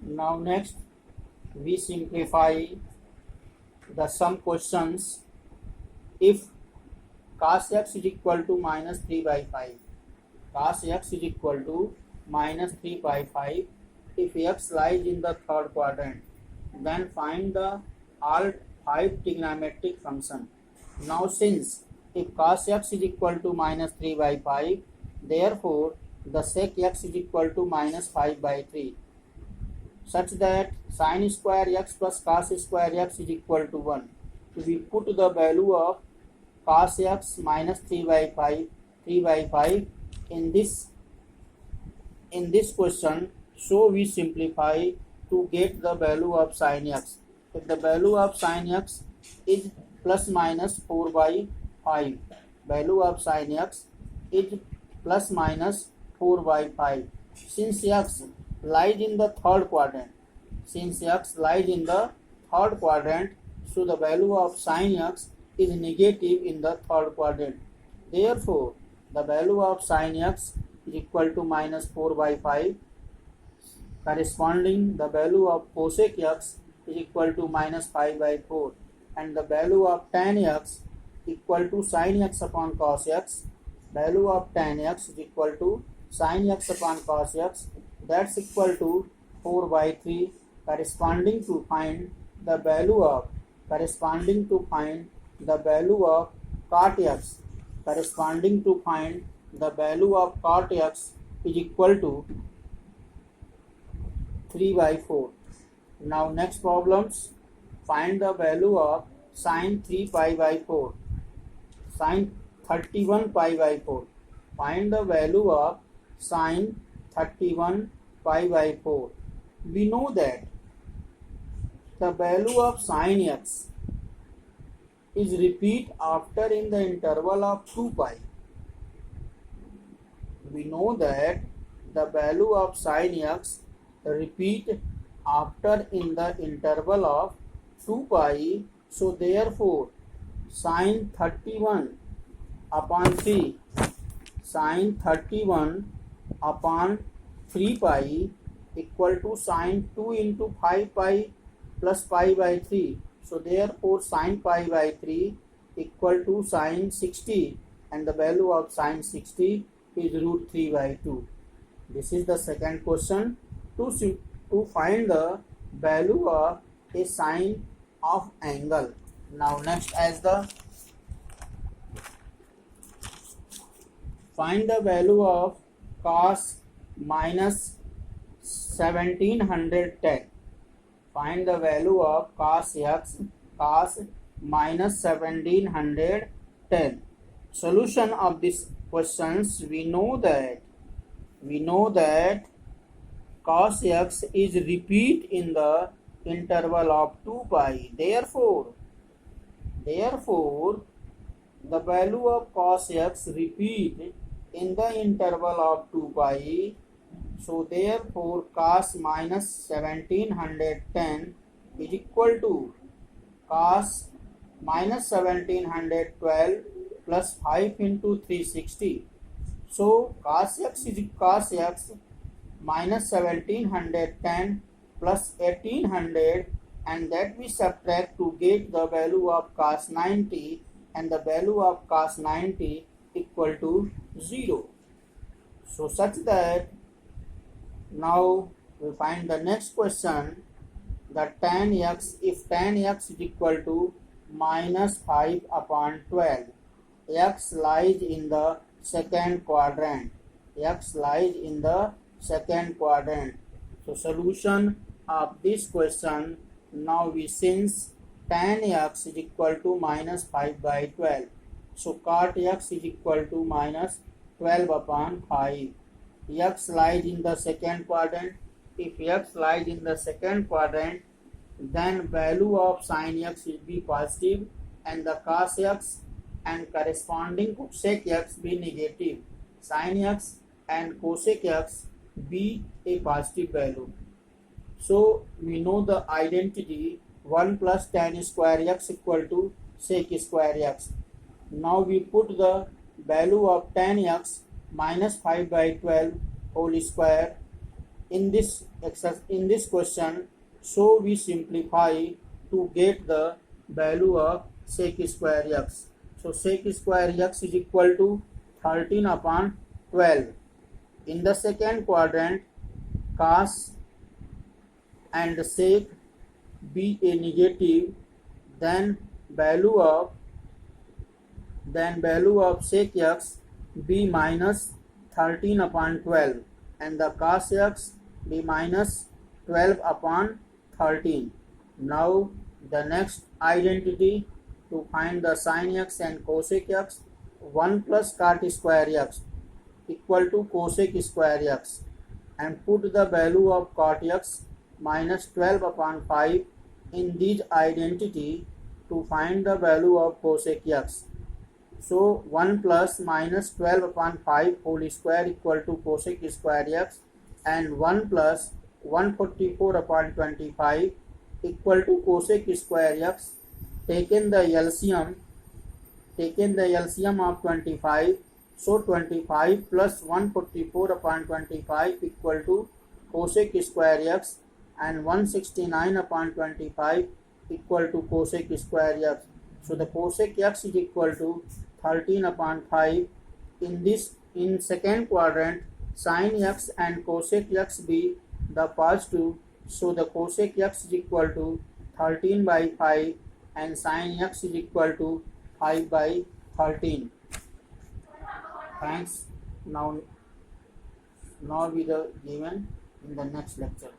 Now next we simplify the sum questions. If cos x is equal to minus 3 by 5, cos x is equal to minus 3 by 5. If x lies in the third quadrant, then find the all 5 trigonometric function. Now since if cos x is equal to minus 3 by 5, therefore the sec x is equal to minus 5 by 3, such that sin square x plus cos square x is equal to 1. We put the value of cos x minus 3 by 5 in this question, so we simplify to get the value of sin x. If the value of sin x is plus minus 4 by 5, value of sin x is plus minus 4 by 5. Since x lies in the third quadrant, so the value of sin x is negative in the third quadrant. Therefore, the value of sin x is equal to minus 4 by 5. Corresponding, the value of cosec x is equal to minus 5 by 4. And the value of tan x equal to sin x upon cos x. Value of tan x is equal to sin x upon cos x. That's equal to 4 by 3. Corresponding to find the value of cot x. Corresponding to find the value of cot x is equal to 3 by 4. Now next problems, find the value of sin 3 pi by 4, sin 31 pi by 4. Find the value of sin 31 pi by 4. We know that the value of sin x is repeat after in the interval of 2 pi. We know that the value of sin x repeat after in the interval of 2 pi. So therefore sin 31 upon 3 pi equal to sin 2 into 5 pi plus pi by 3. So therefore sin pi by 3 equal to sin 60, and the value of sin 60 is root 3 by 2. This is the second question. To find the value of a sine of angle. Now next, as the find the value of cos minus 1710. Find the value of cos x, cos minus 1710. Solution of these questions, we know that cos x is repeat in the interval of 2 pi. Therefore, the value of cos x repeat in the interval of 2 pi. So therefore cos minus 1710 is equal to cos minus 1712 plus 5 into 360. So cos x minus 1710 plus 1800, and that we subtract to get the value of cos 90, and the value of cos 90 equal to 0. So such that now we find the next question, the tan x. If tan x is equal to minus 5 upon 12, x lies in the second quadrant. So solution of this question, now we since tan x is equal to minus 5 by 12, so cot x is equal to minus 12 upon 5. X lies in the second quadrant. If x lies in the second quadrant, then value of sin x will be positive, and the cos x and corresponding cosec x be negative. Sin x and cosec x be a positive value. So we know the identity 1 plus tan square x equal to sec square x. Now we put the value of tan x minus 5 by 12 whole square in this question, so we simplify to get the value of sec square x. So sec square x is equal to 13 upon 12. In the second quadrant, cos and sec be a negative, then value of sec x be minus 13 upon 12 and the cos x be minus 12 upon 13. Now the next identity to find the sin x and cosec x, 1 plus cot square x equal to cosec square x, and put the value of cot x minus 12 upon 5 in this identity to find the value of cosec x. So 1 plus minus 12 upon 5 whole square equal to cosec square x, and 1 plus 144 upon 25 equal to cosec square x. Taken the LCM of 25, so 25 plus 144 upon 25 equal to cosec square x, and 169 upon 25 equal to cosec square x. So the cosec x is equal to 13 upon 5. In second quadrant, sin x and cosec x be the positive, so the cosec x is equal to 13 by 5 and sin x is equal to 5 by 13. Thanks. Now we will given in the next lecture.